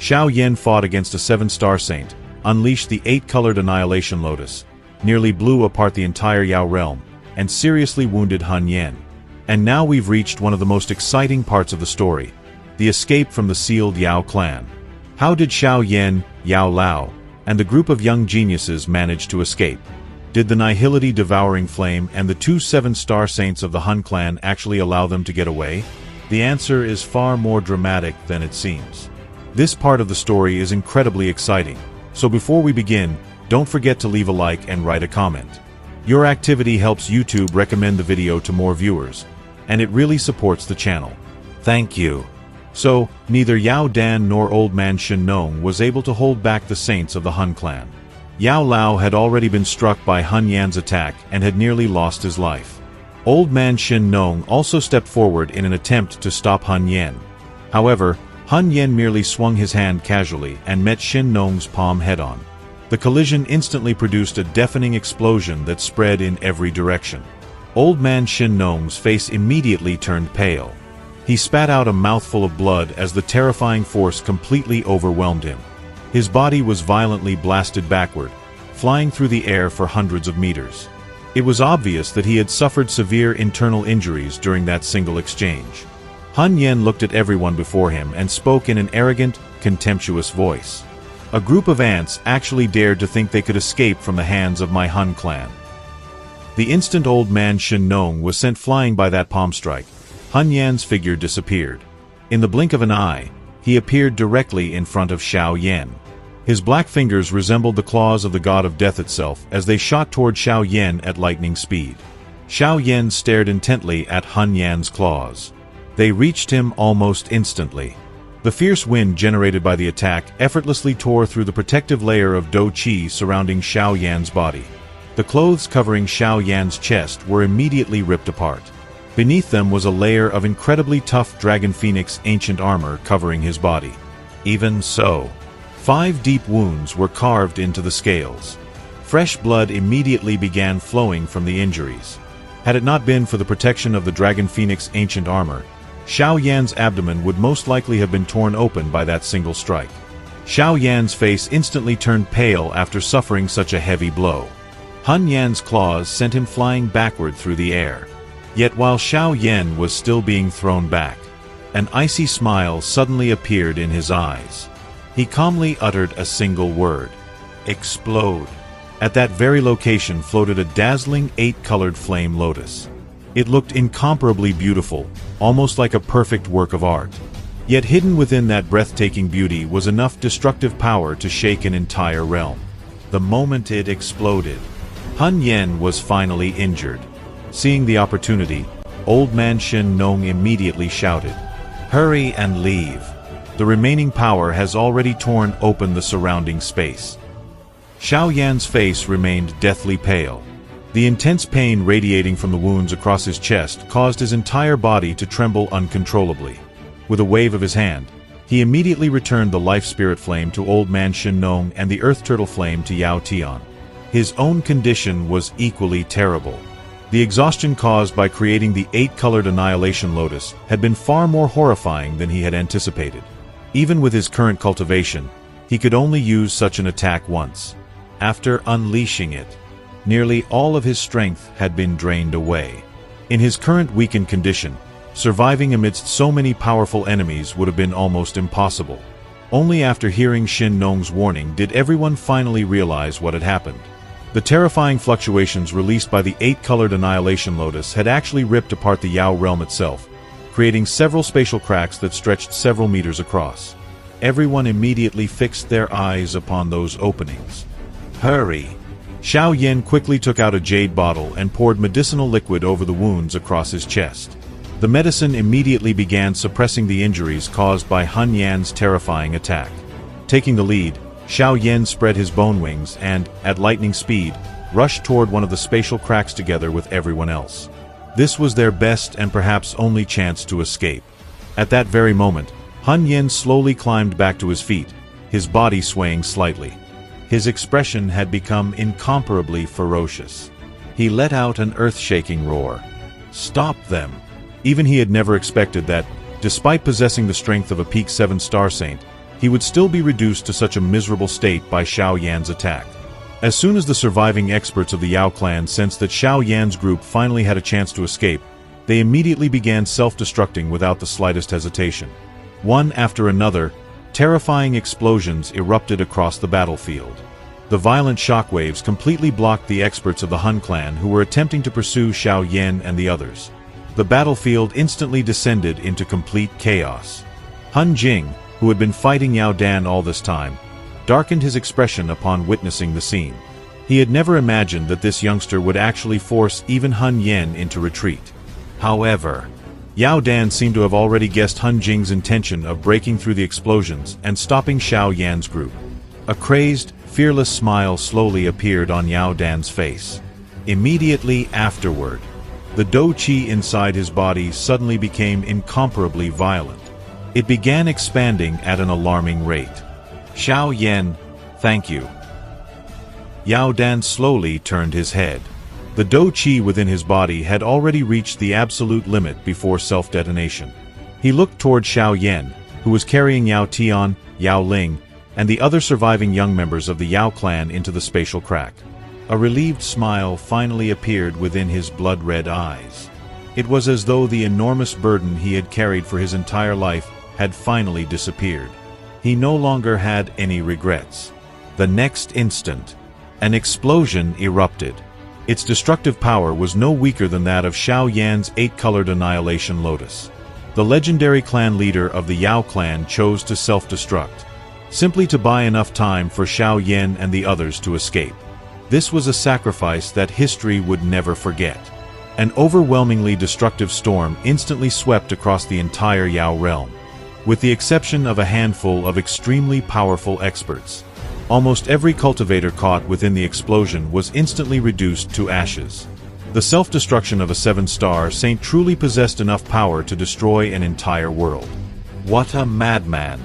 Xiao Yan fought against a 7-star saint, unleashed the 8-colored annihilation lotus, nearly blew apart the entire Yao realm, and seriously wounded Han Yan. And now we've reached one of the most exciting parts of the story, the escape from the sealed Yao clan. How did Xiao Yan, Yao Lao, and the group of young geniuses manage to escape? Did the nihility-devouring flame and the 2 7-star saints of the Han clan actually allow them to get away? The answer is far more dramatic than it seems. This part of the story is incredibly exciting, so before we begin, don't forget to leave a like and write a comment. Your activity helps YouTube recommend the video to more viewers, and it really supports the channel. Thank you. So, neither Yao Dan nor Old Man Shen Nong was able to hold back the saints of the Han clan. Yao Lao had already been struck by Han Yan's attack and had nearly lost his life. Old Man Shen Nong also stepped forward in an attempt to stop Han Yan. However, Han Yan merely swung his hand casually and met Shen Nong's palm head-on. The collision instantly produced a deafening explosion that spread in every direction. Old Man Shen Nong's face immediately turned pale. He spat out a mouthful of blood as the terrifying force completely overwhelmed him. His body was violently blasted backward, flying through the air for hundreds of meters. It was obvious that he had suffered severe internal injuries during that single exchange. Han Yan looked at everyone before him and spoke in an arrogant, contemptuous voice. A group of ants actually dared to think they could escape from the hands of my Han clan. The instant Old Man Shen Nong was sent flying by that palm strike, Han Yan's figure disappeared. In the blink of an eye, he appeared directly in front of Xiao Yan. His black fingers resembled the claws of the god of death itself as they shot toward Xiao Yan at lightning speed. Xiao Yan stared intently at Han Yan's claws. They reached him almost instantly. The fierce wind generated by the attack effortlessly tore through the protective layer of Do Qi surrounding Xiao Yan's body. The clothes covering Xiao Yan's chest were immediately ripped apart. Beneath them was a layer of incredibly tough Dragon Phoenix ancient armor covering his body. Even so, 5 deep wounds were carved into the scales. Fresh blood immediately began flowing from the injuries. Had it not been for the protection of the Dragon Phoenix ancient armor, Xiao Yan's abdomen would most likely have been torn open by that single strike. Xiao Yan's face instantly turned pale after suffering such a heavy blow. Han Yan's claws sent him flying backward through the air. Yet while Xiao Yan was still being thrown back, an icy smile suddenly appeared in his eyes. He calmly uttered a single word: explode. At that very location floated a dazzling 8-colored flame lotus. It looked incomparably beautiful, almost like a perfect work of art. Yet hidden within that breathtaking beauty was enough destructive power to shake an entire realm. The moment it exploded, Han Yan was finally injured. Seeing the opportunity, Old Man Shen Nong immediately shouted, "Hurry and leave. The remaining power has already torn open the surrounding space." Xiao Yan's face remained deathly pale. The intense pain radiating from the wounds across his chest caused his entire body to tremble uncontrollably. With a wave of his hand, he immediately returned the life spirit flame to Old Man Shen Nong and the earth turtle flame to Yao Tian. His own condition was equally terrible. The exhaustion caused by creating the 8-colored annihilation lotus had been far more horrifying than he had anticipated. Even with his current cultivation, he could only use such an attack once. After unleashing it, nearly all of his strength had been drained away. In his current weakened condition, surviving amidst so many powerful enemies would have been almost impossible. Only after hearing Shen Nong's warning did everyone finally realize what had happened. The terrifying fluctuations released by the 8-colored annihilation lotus had actually ripped apart the Yao realm itself, creating several spatial cracks that stretched several meters across. Everyone immediately fixed their eyes upon those openings. Hurry! Xiao Yan quickly took out a jade bottle and poured medicinal liquid over the wounds across his chest. The medicine immediately began suppressing the injuries caused by Han Yan's terrifying attack. Taking the lead, Xiao Yan spread his bone wings and, at lightning speed, rushed toward one of the spatial cracks together with everyone else. This was their best and perhaps only chance to escape. At that very moment, Han Yan slowly climbed back to his feet, his body swaying slightly. His expression had become incomparably ferocious. He let out an earth-shaking roar. Stop them! Even he had never expected that, despite possessing the strength of a peak 7-star saint, he would still be reduced to such a miserable state by Xiao Yan's attack. As soon as the surviving experts of the Yao clan sensed that Xiao Yan's group finally had a chance to escape, they immediately began self-destructing without the slightest hesitation. One after another, terrifying explosions erupted across the battlefield. The violent shockwaves completely blocked the experts of the Han clan who were attempting to pursue Xiao Yan and the others. The battlefield instantly descended into complete chaos. Han Jing, who had been fighting Yao Dan all this time, darkened his expression upon witnessing the scene. He had never imagined that this youngster would actually force even Han Yan into retreat. However, Yao Dan seemed to have already guessed Han Jing's intention of breaking through the explosions and stopping Xiao Yan's group. A crazed, fearless smile slowly appeared on Yao Dan's face. Immediately afterward, the dou qi inside his body suddenly became incomparably violent. It began expanding at an alarming rate. Xiao Yan, thank you. Yao Dan slowly turned his head. The dou qi within his body had already reached the absolute limit before self-detonation. He looked toward Xiao Yan, who was carrying Yao Tian, Yao Ling, and the other surviving young members of the Yao clan into the spatial crack. A relieved smile finally appeared within his blood-red eyes. It was as though the enormous burden he had carried for his entire life had finally disappeared. He no longer had any regrets. The next instant, an explosion erupted. Its destructive power was no weaker than that of Xiao Yan's 8-colored annihilation lotus. The legendary clan leader of the Yao clan chose to self-destruct, simply to buy enough time for Xiao Yan and the others to escape. This was a sacrifice that history would never forget. An overwhelmingly destructive storm instantly swept across the entire Yao realm. With the exception of a handful of extremely powerful experts, almost every cultivator caught within the explosion was instantly reduced to ashes. The self-destruction of a 7-star saint truly possessed enough power to destroy an entire world. What a madman!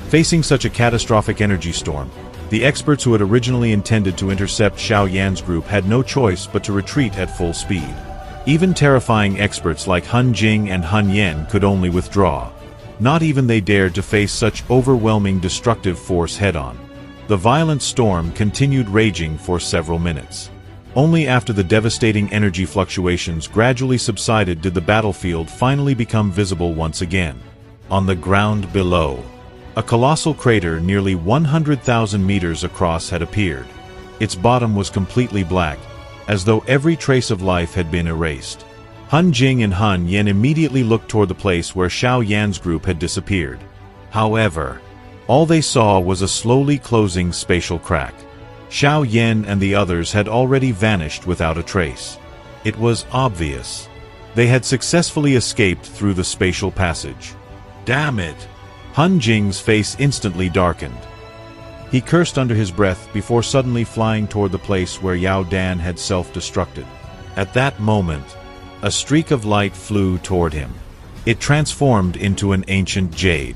Facing such a catastrophic energy storm, the experts who had originally intended to intercept Xiao Yan's group had no choice but to retreat at full speed. Even terrifying experts like Han Jing and Han Yan could only withdraw. Not even they dared to face such overwhelming destructive force head-on. The violent storm continued raging for several minutes. Only after the devastating energy fluctuations gradually subsided did the battlefield finally become visible once again. On the ground below, a colossal crater nearly 100,000 meters across had appeared. Its bottom was completely black, as though every trace of life had been erased. Han Jing and Han Yan immediately looked toward the place where Xiao Yan's group had disappeared. However, all they saw was a slowly closing spatial crack. Xiao Yan and the others had already vanished without a trace. It was obvious. They had successfully escaped through the spatial passage. Damn it! Han Jing's face instantly darkened. He cursed under his breath before suddenly flying toward the place where Yao Dan had self-destructed. At that moment, a streak of light flew toward him. It transformed into an ancient jade.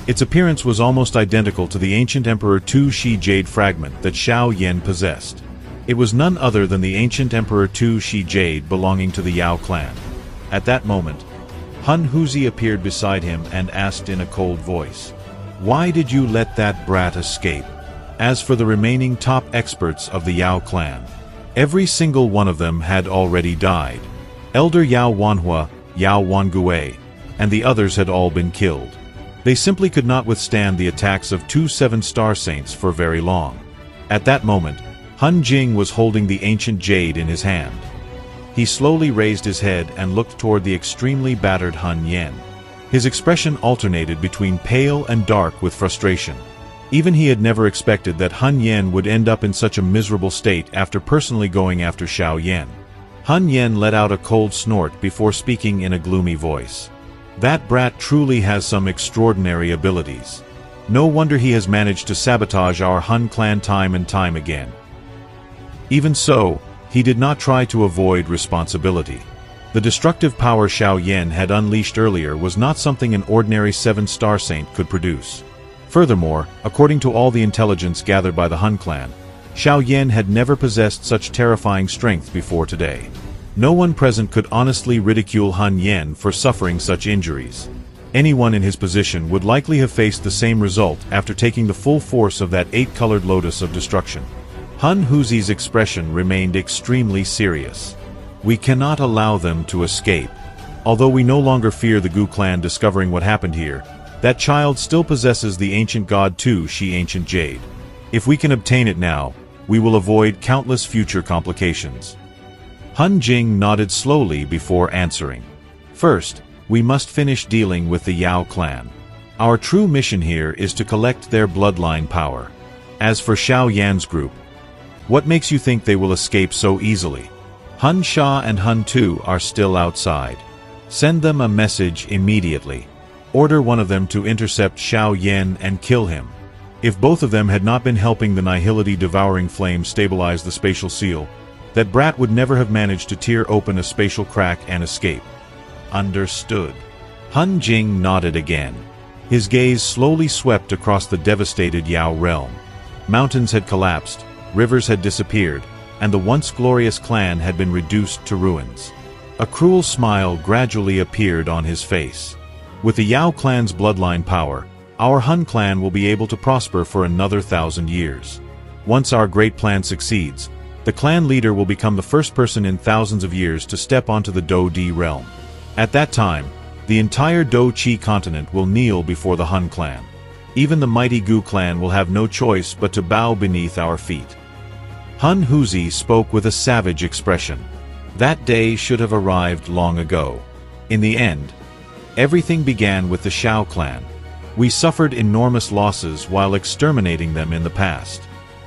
Its appearance was almost identical to the ancient Emperor Tu Shi jade fragment that Xiao Yan possessed. It was none other than the ancient Emperor Tu Shi jade belonging to the Yao clan. At that moment, Han Huzi appeared beside him and asked in a cold voice, "Why did you let that brat escape?" As for the remaining top experts of the Yao clan, every single one of them had already died. Elder Yao Wanhua, Yao Wangue, and the others had all been killed. They simply could not withstand the attacks of 2 7-star saints for very long. At that moment, Han Jing was holding the ancient jade in his hand. He slowly raised his head and looked toward the extremely battered Han Yan. His expression alternated between pale and dark with frustration. Even he had never expected that Han Yan would end up in such a miserable state after personally going after Xiao Yan. Han Yan let out a cold snort before speaking in a gloomy voice. That brat truly has some extraordinary abilities. No wonder he has managed to sabotage our Han clan time and time again. Even so, he did not try to avoid responsibility. The destructive power Xiao Yan had unleashed earlier was not something an ordinary 7-star saint could produce. Furthermore, according to all the intelligence gathered by the Han clan, Xiao Yan had never possessed such terrifying strength before today. No one present could honestly ridicule Han Yan for suffering such injuries. Anyone in his position would likely have faced the same result after taking the full force of that 8-colored lotus of destruction. Han Huzi's expression remained extremely serious. We cannot allow them to escape. Although we no longer fear the Gu clan discovering what happened here, that child still possesses the ancient god too, she ancient jade. If we can obtain it now, we will avoid countless future complications. Han Jing nodded slowly before answering. First, we must finish dealing with the Yao clan. Our true mission here is to collect their bloodline power. As for Xiao Yan's group, what makes you think they will escape so easily? Han Sha and Han Tu are still outside. Send them a message immediately. Order one of them to intercept Xiao Yan and kill him. If both of them had not been helping the Nihility devouring flame stabilize the spatial seal, that brat would never have managed to tear open a spatial crack and escape. Understood. Han Jing nodded again. His gaze slowly swept across the devastated Yao realm. Mountains had collapsed, rivers had disappeared, and the once glorious clan had been reduced to ruins. A cruel smile gradually appeared on his face. With the Yao clan's bloodline power, our Han clan will be able to prosper for another 1,000 years. Once our great plan succeeds, the clan leader will become the first person in thousands of years to step onto the Do Di realm. At that time, the entire Do Chi continent will kneel before the Han clan. Even the mighty Gu clan will have no choice but to bow beneath our feet. Han Huzi spoke with a savage expression. That day should have arrived long ago. In the end, everything began with the Xiao clan. We suffered enormous losses while exterminating them in the past.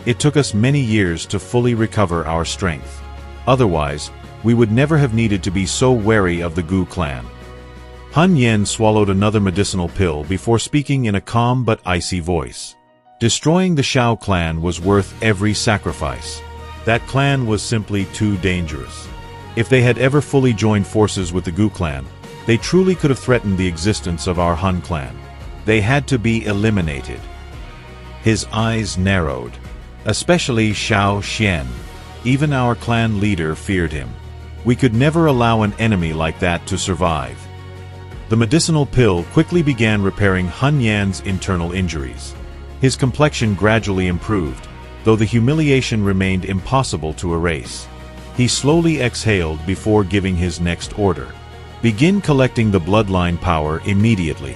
It took us many years to fully recover our strength. Otherwise, we would never have needed to be so wary of the Gu clan. Han Yen swallowed another medicinal pill before speaking in a calm but icy voice. Destroying the Xiao clan was worth every sacrifice. That clan was simply too dangerous. If they had ever fully joined forces with the Gu clan, they truly could have threatened the existence of our Han clan. They had to be eliminated. His eyes narrowed. Especially Xiao Xian. Even our clan leader feared him. We could never allow an enemy like that to survive. The medicinal pill quickly began repairing Han Yan's internal injuries. His complexion gradually improved, though the humiliation remained impossible to erase. He slowly exhaled before giving his next order. Begin collecting the bloodline power immediately.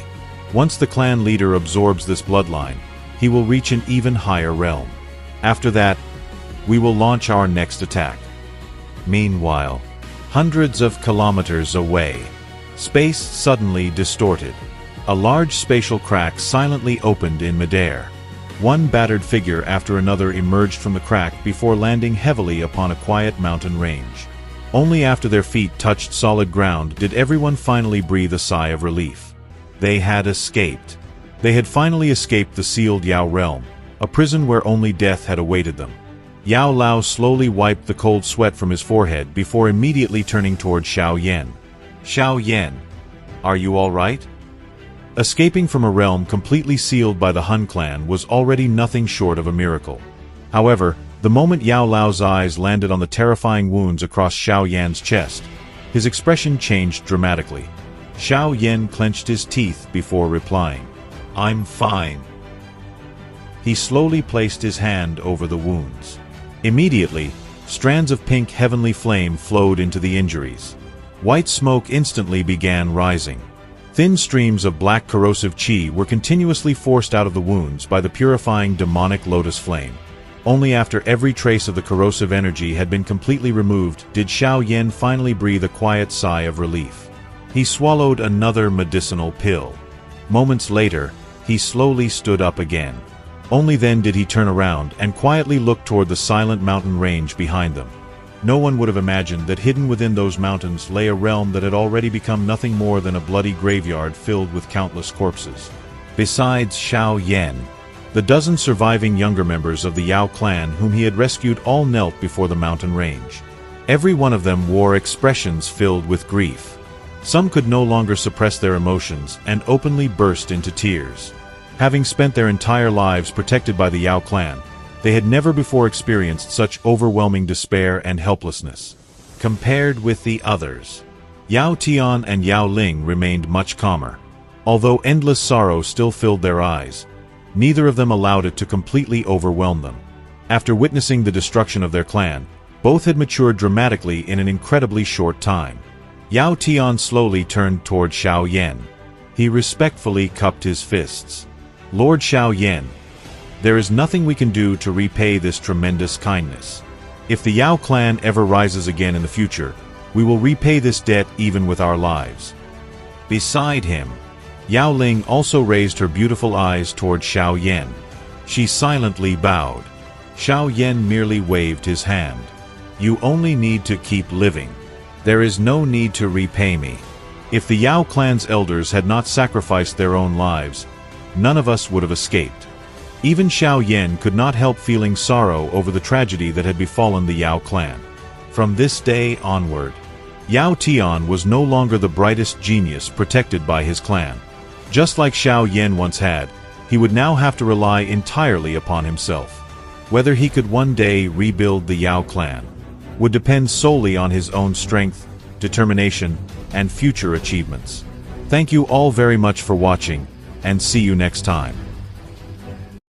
Once the clan leader absorbs this bloodline, he will reach an even higher realm. After that, we will launch our next attack. Meanwhile, hundreds of kilometers away, space suddenly distorted. A large spatial crack silently opened in midair. One battered figure after another emerged from the crack before landing heavily upon a quiet mountain range. Only after their feet touched solid ground did everyone finally breathe a sigh of relief. They had escaped. They had finally escaped the sealed Yao realm, a prison where only death had awaited them. Yao Lao slowly wiped the cold sweat from his forehead before immediately turning toward Xiao Yan. Xiao Yan, are you all right? Escaping from a realm completely sealed by the Han clan was already nothing short of a miracle. However, the moment Yao Lao's eyes landed on the terrifying wounds across Xiao Yan's chest, his expression changed dramatically. Xiao Yan clenched his teeth before replying, "I'm fine." He slowly placed his hand over the wounds. Immediately, strands of pink heavenly flame flowed into the injuries. White smoke instantly began rising. Thin streams of black corrosive qi were continuously forced out of the wounds by the purifying demonic lotus flame. Only after every trace of the corrosive energy had been completely removed did Xiao Yan finally breathe a quiet sigh of relief. He swallowed another medicinal pill. Moments later, he slowly stood up again. Only then did he turn around and quietly look toward the silent mountain range behind them. No one would have imagined that hidden within those mountains lay a realm that had already become nothing more than a bloody graveyard filled with countless corpses. Besides Xiao Yan, the dozen surviving younger members of the Yao clan whom he had rescued all knelt before the mountain range. Every one of them wore expressions filled with grief. Some could no longer suppress their emotions and openly burst into tears. Having spent their entire lives protected by the Yao clan, they had never before experienced such overwhelming despair and helplessness. Compared with the others, Yao Tian and Yao Ling remained much calmer. Although endless sorrow still filled their eyes, neither of them allowed it to completely overwhelm them. After witnessing the destruction of their clan, both had matured dramatically in an incredibly short time. Yao Tian slowly turned toward Xiao Yan. He respectfully cupped his fists. Lord Xiao Yan, there is nothing we can do to repay this tremendous kindness. If the Yao clan ever rises again in the future, we will repay this debt even with our lives. Beside him, Yao Ling also raised her beautiful eyes toward Xiao Yan. She silently bowed. Xiao Yan merely waved his hand. You only need to keep living. There is no need to repay me. If the Yao clan's elders had not sacrificed their own lives, none of us would have escaped. Even Xiao Yan could not help feeling sorrow over the tragedy that had befallen the Yao clan. From this day onward, Yao Tian was no longer the brightest genius protected by his clan. Just like Xiao Yan once had, he would now have to rely entirely upon himself. Whether he could one day rebuild the Yao clan would depend solely on his own strength, determination, and future achievements. Thank you all very much for watching, and see you next time.